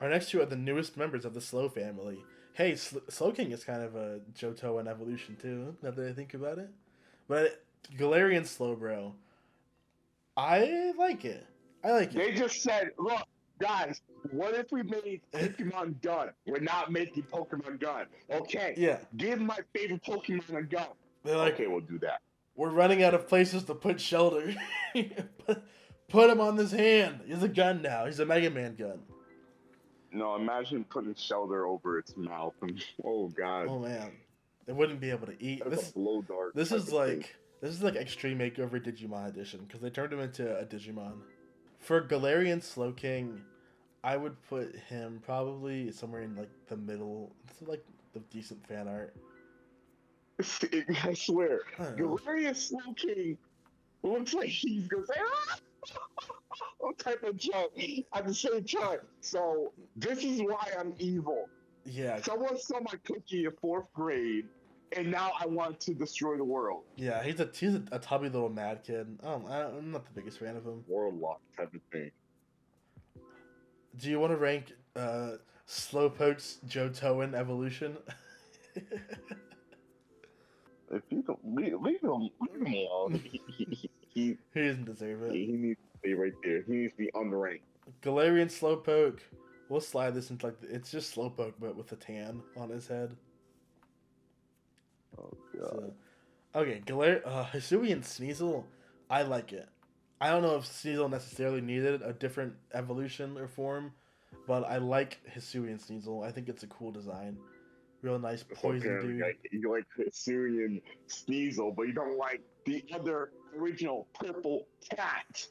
Our next two are the newest members of the Slow family. Hey, Slowking is kind of a Johto in evolution too, now that I think about it. But Galarian Slowbro, I like it. I like it. They just said, look, guys, what if we made Pokemon Gun? We're not making Pokemon Gun. Okay, Yeah, give my favorite Pokemon a gun. they're like, Okay, we'll do that. we're running out of places to put Shelter. Put him on this hand. He's a gun now. He's a Mega Man gun. No, imagine putting Shelter over its mouth. And, oh, God. Oh man, they wouldn't be able to eat. That's a blow dart This type is of thing. like this is like Extreme Makeover Digimon Edition because they turned him into a Digimon. For Galarian Slowking, I would put him probably somewhere in like the middle. It's like the decent fan art. I swear, I don't know. Galarian Slowking looks like he's gonna say, ah! What type of joke at the same time. So, this is why I'm evil. Yeah, Someone stole my cookie in fourth grade, and now I want to destroy the world. yeah, he's a tubby little mad kid. I'm not the biggest fan of him. Warlock type of thing. Do you want to rank Slowpoke's Johtoan evolution? If you don't leave him alone. He He doesn't deserve it. he needs to stay right there. He needs to be unranked. Galarian Slowpoke. We'll slide this into like it's just Slowpoke but with a tan on his head. Oh So, god. okay, Hisuian Sneasel. I like it. I don't know if Sneasel necessarily needed a different evolution or form, but I like Hisuian Sneasel. I think it's a cool design. Real nice So poison apparently, dude. like, you like Syrian Sneasel, but you don't like the other original purple cat.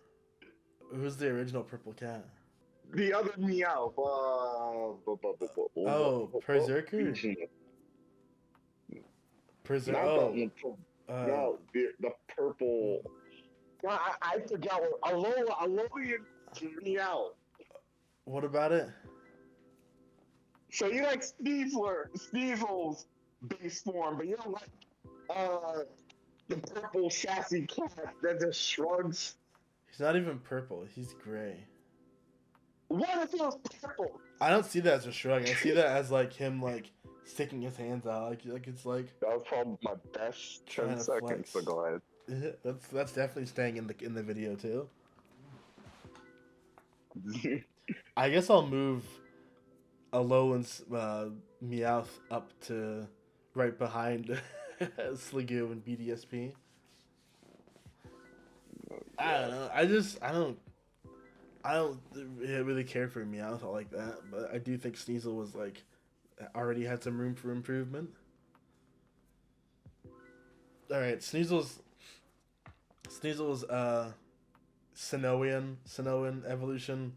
Who's the original purple cat? The other meow. Oh, Berserker? Not Oh, that one. uh, No, the purple. God, I forgot what Alolan meow. what about it? So you like Sneasel's base form, but you don't like the purple sassy cat that just shrugs. He's not even purple. He's gray. What if it was purple? I don't see that as a shrug. I see that as like him like sticking his hands out. Like it's like That was probably my best trying 10 to seconds, flex. so go ahead. That's definitely staying in the video too. I guess I'll move Alolan's Meowth up to right behind Sliggoo and BDSP. I don't know. I don't really care for Meowth all like that, but I do think Sneasel was like already had some room for improvement. All right, Sneasel's Sinnohan evolution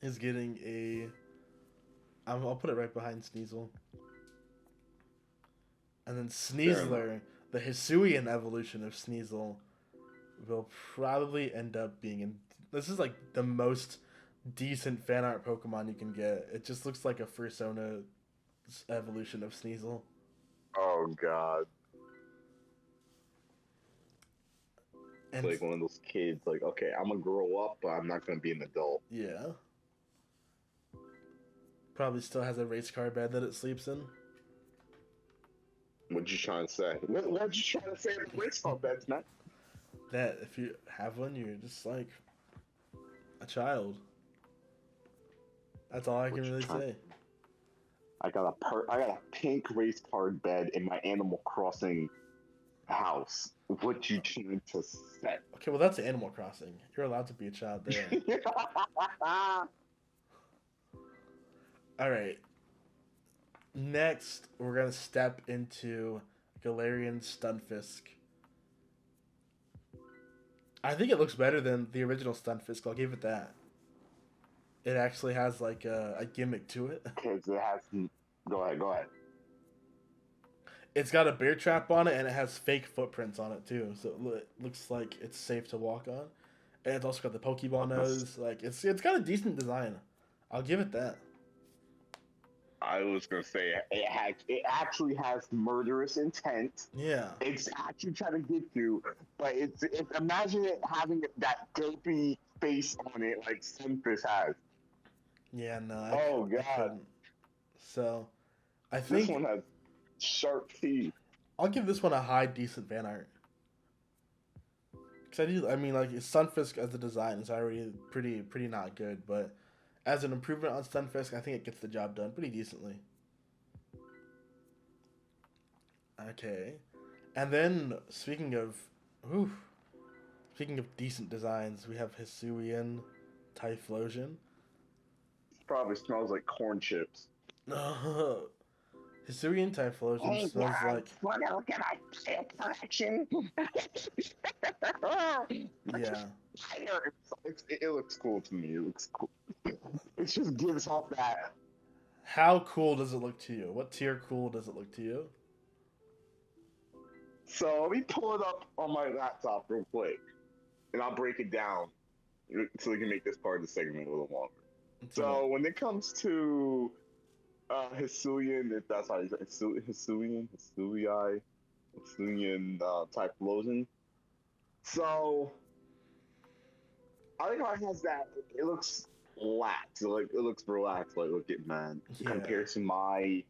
is getting a. I'll put it right behind Sneasel. And then Sneasler, the Hisuian evolution of Sneasel, will probably end up being in. This is like the most decent fan art Pokemon you can get. It just looks like a Fursona evolution of Sneasel. Oh god. It's And like one of those kids, like, okay, I'm gonna grow up, but I'm not gonna be an adult. yeah, probably still has a race car bed that it sleeps in. What you trying to say? What you trying to say about race car beds, man? That if you have one, you're just like a child. That's all I can What you really trying- say. I got a pink race car bed in my Animal Crossing house. What you trying to say? Okay, well that's Animal Crossing. You're allowed to be a child there. All right. Next, we're gonna step into Galarian Stunfisk. I think it looks better than the original Stunfisk. I'll give it that. It actually has like a gimmick to it. Because it has. Go ahead. It's got a bear trap on it, and it has fake footprints on it too. So it looks like it's safe to walk on. And it's also got the Pokeball nose. Like it's got a decent design. I'll give it that. I was gonna say it actually has murderous intent. Yeah. It's actually trying to get you, but it's imagine it having that derpy face on it like Sunfish has. Yeah, no, Oh I god, couldn't. So I this think one has sharp teeth. I'll give this one a high decent fan art. Cause I do. I mean, like Sunfisk as a design is already pretty not good, but as an improvement on Sunfisk, I think it gets the job done pretty decently. Okay, and then ooh, speaking of decent designs, we have Hisuian Typhlosion. Probably smells like corn chips. No, Hisuian Typhlosion Hey smells guys, like wanna look at my pit collection? yeah. It looks cool to me. It looks cool. It just gives off that. How cool does it look to you? What tier cool does it look to you? So let me pull it up on my laptop real quick, and I'll break it down so we can make this part of the segment a little longer. It's a So when it comes to Hisuian, if that's how you say Hisuian Typhlosion. So I think how it has that. It looks relaxed. It looks relaxed. Like, look at man, yeah. compared to my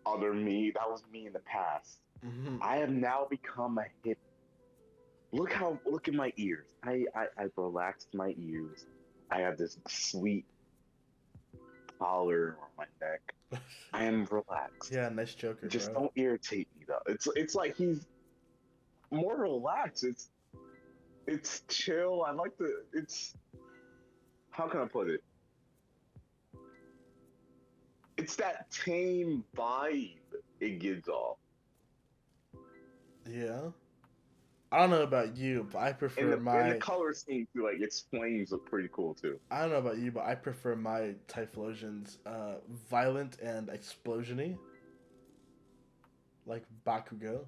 other me, that was me in the past. Hmm. I have now become a hip. Look at my ears. I've relaxed my ears. I have this sweet collar on my neck. I am relaxed. Yeah, nice Joker, Just bro. don't irritate me though. It's like he's more relaxed. It's chill. I like the it's how can I put it? It's that tame vibe it gives off. Yeah. I don't know about you, but I And prefer the my. color scheme too, like its flames look pretty cool too. I don't know about you, but I prefer my Typhlosions violent and explosiony, like Bakugo.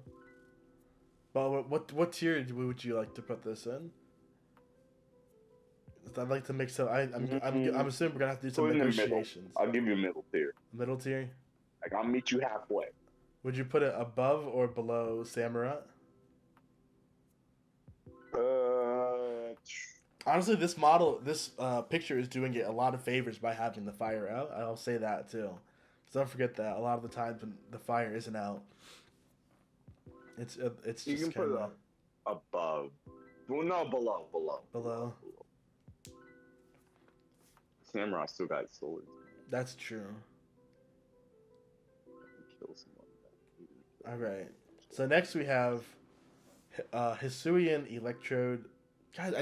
But what tier would you like to put this in? I'd like to mix up. I'm Mm, assuming we're gonna have to do some Put it in the middle. negotiations. I'll give you a middle tier. Middle tier. Like I'll meet you halfway. Would you put it above or below Samurai? Uh, Honestly, this picture is doing it a lot of favors by having the fire out. I'll say that too. So don't forget that a lot of the times when the fire isn't out, it's you just can put kind it of above. Well, no, below. below. Samurai still got sword. That's true. Kill someone. All right. So next we have Hisuian Electrode. Guys,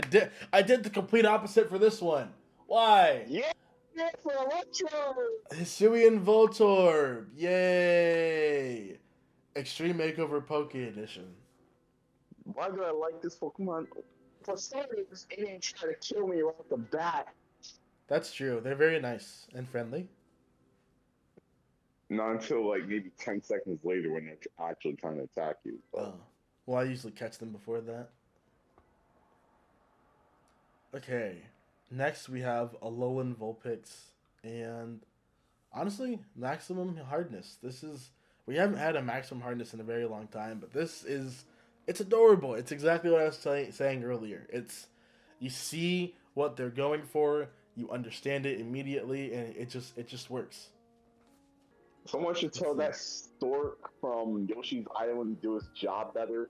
I did the complete opposite for this one. Why? Yeah, for Electro. Hisuian Voltorb. Yay! Extreme Makeover Poke Edition. Why do I like this Pokemon? For starters, it didn't try to kill me right off the bat. That's true. They're very nice and friendly. Not until like maybe 10 seconds later when they're actually trying to attack you. Oh. Well, I usually catch them before that. Okay. Next, we have Alolan Vulpix. And honestly, maximum hardness. We haven't had a maximum hardness in a very long time, but it's adorable. It's exactly what I was saying earlier. You see what they're going for, you understand it immediately, and it just works. Someone should tell that stork from Yoshi's Island to do his job better.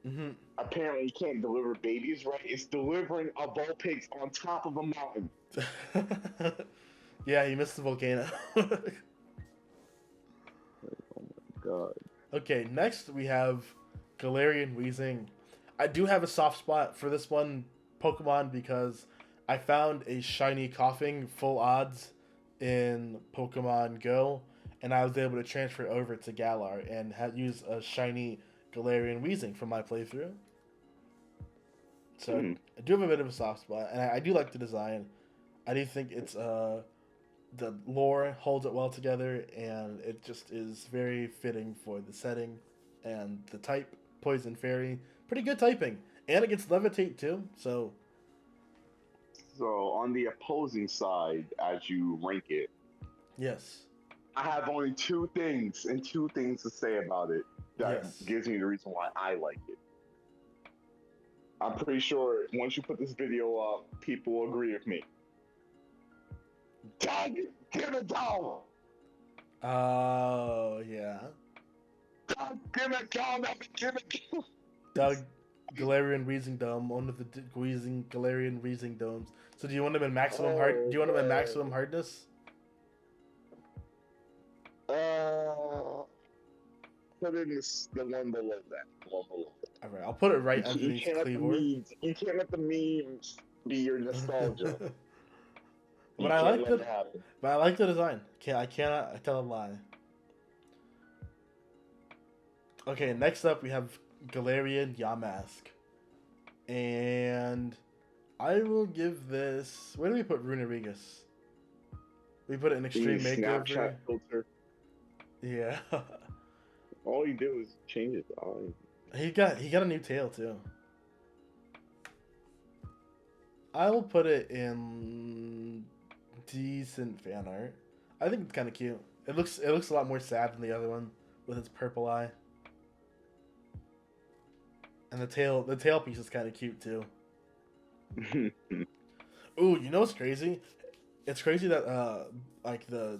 Mm-hmm. Apparently, he can't deliver babies right. It's delivering a Vulpix on top of a mountain. Yeah, you missed the volcano. Oh my god. Okay, next we have Galarian Weezing. I do have a soft spot for this one Pokemon because I found a shiny coughing full odds in Pokemon Go, and I was able to transfer over to Galar and use a shiny Galarian Weezing for my playthrough. So I do have a bit of a soft spot, and I do like the design. I do think it's the lore holds it well together, and it just is very fitting for the setting and the type. Poison Fairy, pretty good typing, and it gets Levitate too. So on the opposing side, as you rank it, yes, I have only two things to say about it that yes. gives me the reason why I like it. I'm pretty sure once you put this video up, people will agree with me. Doug Dimmadome! Oh, yeah. Doug Dimmadome! Doug Galarian Wheezing Dome, one of the Wheezing Galarian Wheezing Domes. So do you want him in maximum hard? Do Oh, you want him in man. maximum hardness? Put in the one below that. The one below that. All right, I'll put it right You underneath can't let the Cleavor. memes. You can't let the memes be your nostalgia. But You I can't like let the, it happen. but I like the design. I cannot tell a lie. Okay, next up we have Galarian Yamask, and I will give this. Where do we put Runerigus? We put it in You Extreme Makeover. Snapchat filter. Yeah. All you do is change it. He got a new tail too. I will put it in decent fan art. I think it's kind of cute. It looks a lot more sad than the other one with its purple eye. And the tail piece is kind of cute too. Ooh, you know what's crazy? It's crazy that like the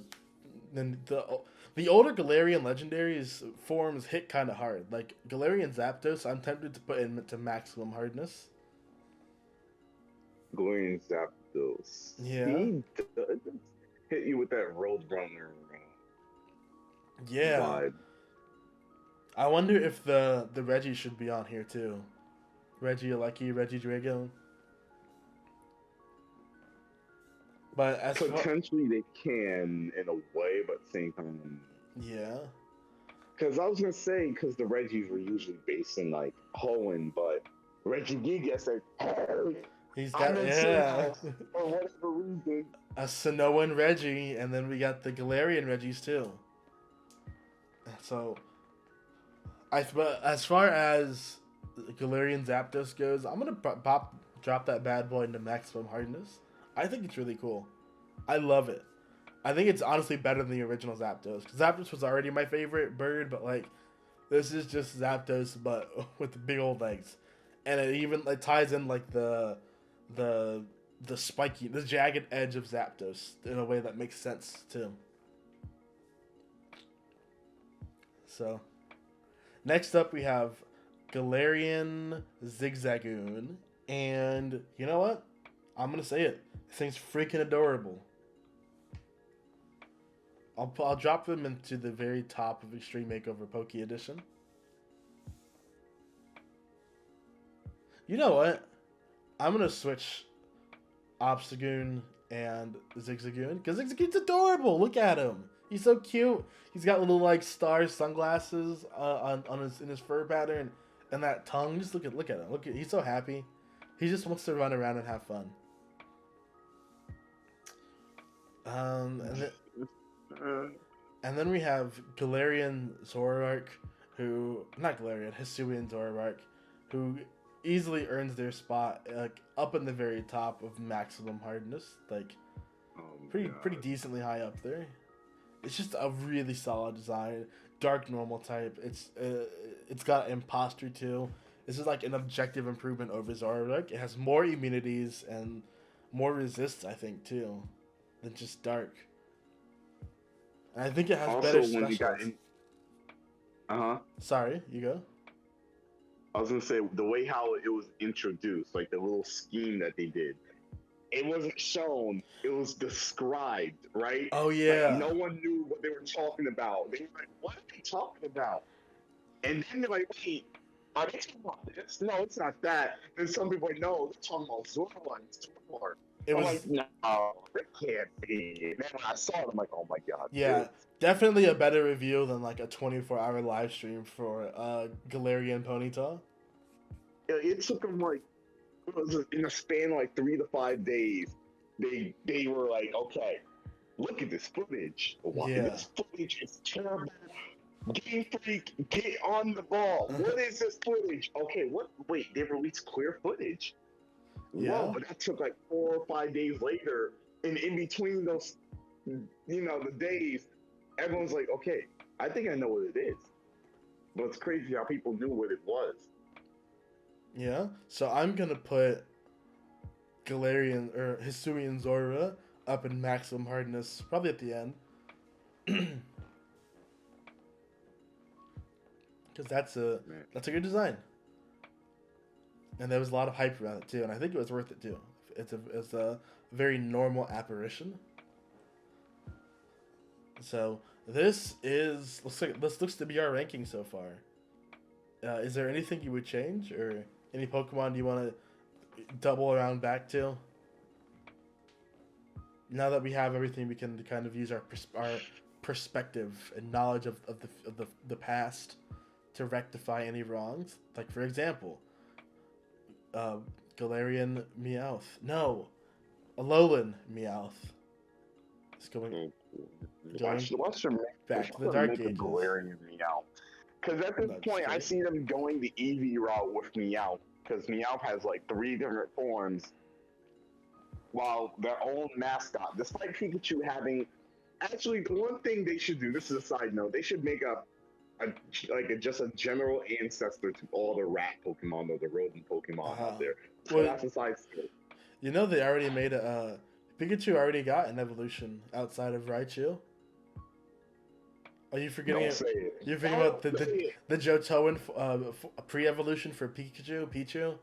older Galarian legendaries forms hit kind of hard. Like Galarian Zapdos, I'm tempted to put into maximum hardness. Galarian Zapdos. Yeah. He does hit you with that Roadrunner Yeah. vibe. I wonder if the Reggie should be on here too. Reggie Alecki, Reggie Drago. But as potentially they can in a way, but at the same time. Yeah. Because I was gonna say, because the Reggies were usually based in like Hoenn, but Reggie Giga said, "Hey, he's got for whatever reason." A Sonoan Reggie, and then we got the Galarian Reggies too. So, but as far as Galarian Zapdos goes, I'm gonna drop that bad boy into maximum hardness. I think it's really cool. I love it. I think it's honestly better than the original Zapdos. Because Zapdos was already my favorite bird, but like, this is just Zapdos, but with the big old legs, and it ties in like the spiky, the jagged edge of Zapdos in a way that makes sense too. So, next up we have Galarian Zigzagoon, and you know what? I'm gonna say it. This thing's freaking adorable. I'll drop them into the very top of Extreme Makeover Poke Edition. You know what? I'm gonna switch Obstagoon and Zigzagoon because Zigzagoon's adorable. Look at him. He's so cute. He's got little like star sunglasses in his fur pattern, and that tongue. Just look at him. He's so happy. He just wants to run around and have fun. And then we have Galarian Zoroark, Hisuian Zoroark, who easily earns their spot like up in the very top of maximum hardness, like pretty decently high up there. It's just a really solid design, dark normal type. It's got imposter too. This is like an objective improvement over Zoroark. It has more immunities and more resist, I think, too, than just dark. And I think it has also, better when specials. Sorry, you go. I was gonna say the way how it was introduced, like the little scheme that they did. It wasn't shown; it was described, right? Oh yeah. Like, no one knew what they were talking about. They were like, "What are they talking about?" And then they're like, "Wait, are they talking about this? No, it's not that." And some people are like, "No, they're talking about Zoroark." I'm like, "No, they can't be." Man, when I saw it, I'm like, "Oh my god!" Yeah, dude. definitely a better review than like a 24-hour live stream for Galarian Ponyta. It took them like it was in a span of like 3 to 5 days. They were like, okay, look at this footage. This footage is terrible. Game Freak, get on the ball. What is this footage? Okay, what? Wait, they released clear footage. Yeah. Whoa, but that took like 4 or 5 days later. And in between those, the days, everyone's like, okay, I think I know what it is. But it's crazy how people knew what it was. Yeah, so I'm gonna put Galarian or Hisuian Zorua up in maximum hardness, probably at the end. Because that's a good design. And there was a lot of hype around it too, and I think it was worth it too. It's a very normal apparition. So this looks to be our ranking so far. Is there anything you would change, or any Pokemon you want to double around back to? Now that we have everything, we can kind of use our perspective and knowledge of the past to rectify any wrongs. Like, for example, Galarian Meowth. No, Alolan Meowth. It's going What's your back to the Dark Ages. Galarian Meowth? Because at this point, I see them going the Eevee route with Meowth. Because Meowth has like 3 different forms, while their own mascot, despite Pikachu having. Actually, the one thing they should do. This is a side note. They should make just a general ancestor to all the rat Pokemon or the rodent Pokemon out there. So well, that's a side story. You know they already made Pikachu already got an evolution outside of Raichu. Are you forgetting it? You're forgetting about the Johtoan pre-evolution for Pichu?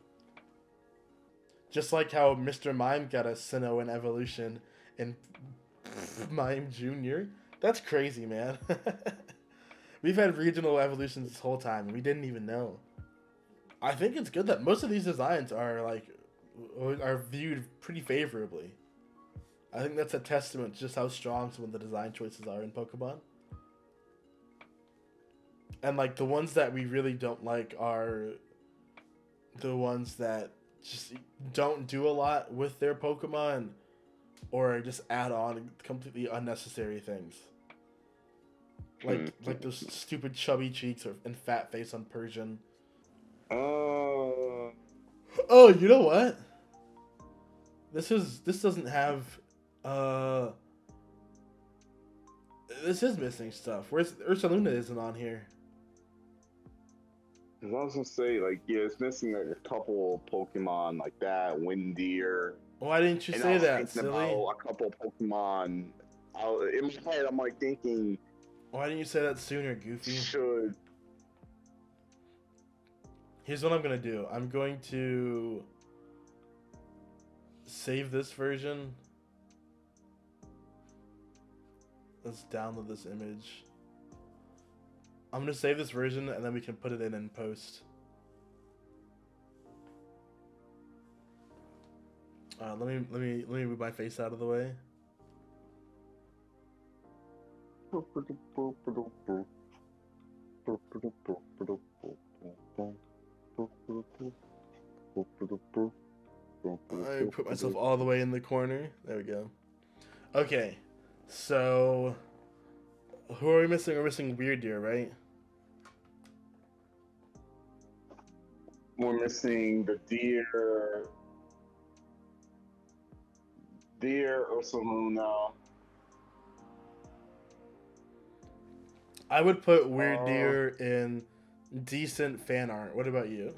Just like how Mr. Mime got a Sinnoh evolution in Mime Jr. That's crazy, man. We've had regional evolutions this whole time, and we didn't even know. I think it's good that most of these designs are viewed pretty favorably. I think that's a testament to just how strong some of the design choices are in Pokemon. And like the ones that we really don't like are the ones that just don't do a lot with their Pokemon, or just add on completely unnecessary things. Like those stupid chubby cheeks and fat face on Persian. Oh, you know what? This doesn't have. This is missing stuff. Where's Ursaluna isn't on here? I was gonna say, it's missing a couple Pokemon like that, Windeer. Why didn't you say that, silly? A couple Pokemon. In my head, I'm thinking. Why didn't you say that sooner, Goofy? Should. Here's what I'm gonna do. I'm going to save this version. Let's download this image. I'm gonna save this version and then we can put it in post. Let me move my face out of the way. I put myself all the way in the corner. There we go. Okay, so who are we missing? We're missing Weirdeer, right? We're missing the Deer Ursaluna. I would put Weirdeer in decent fan art. What about you?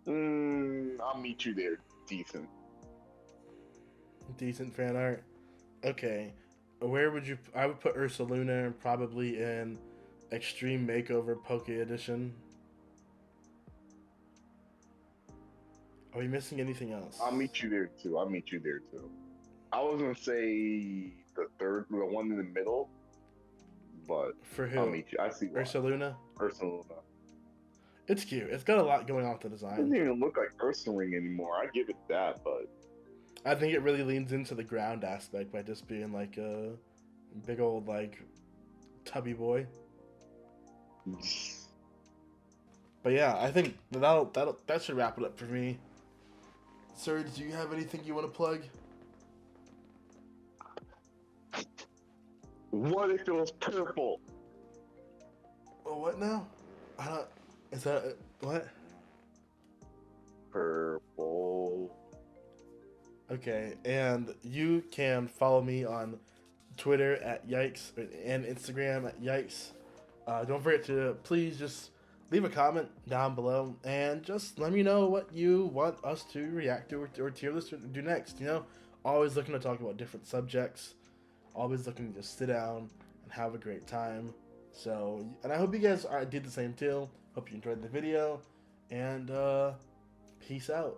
I'll meet you there. Decent. Decent fan art. Okay. Where would you? I would put Ursaluna probably in Extreme Makeover Poke Edition. Are we missing anything else? I'll meet you there too. I was gonna say the one in the middle, but for who? I'll meet you. I see why. Ursaluna. It's cute. It's got a lot going on with the design. It doesn't even look like Ursaring anymore. I give it that, but I think it really leans into the ground aspect by just being like a big old tubby boy. But yeah, I think that should wrap it up for me. Sir, do you have anything you want to plug? What if it was purple? Oh, what now? I don't. Is that what? Purple. Okay, and you can follow me on Twitter at Yikes and Instagram at Yikes. Don't forget to please just leave a comment down below and just let me know what you want us to react to or tier list or do next. You know, always looking to talk about different subjects, always looking to just sit down and have a great time. So, and I hope you guys did the same too. Hope you enjoyed the video, and peace out.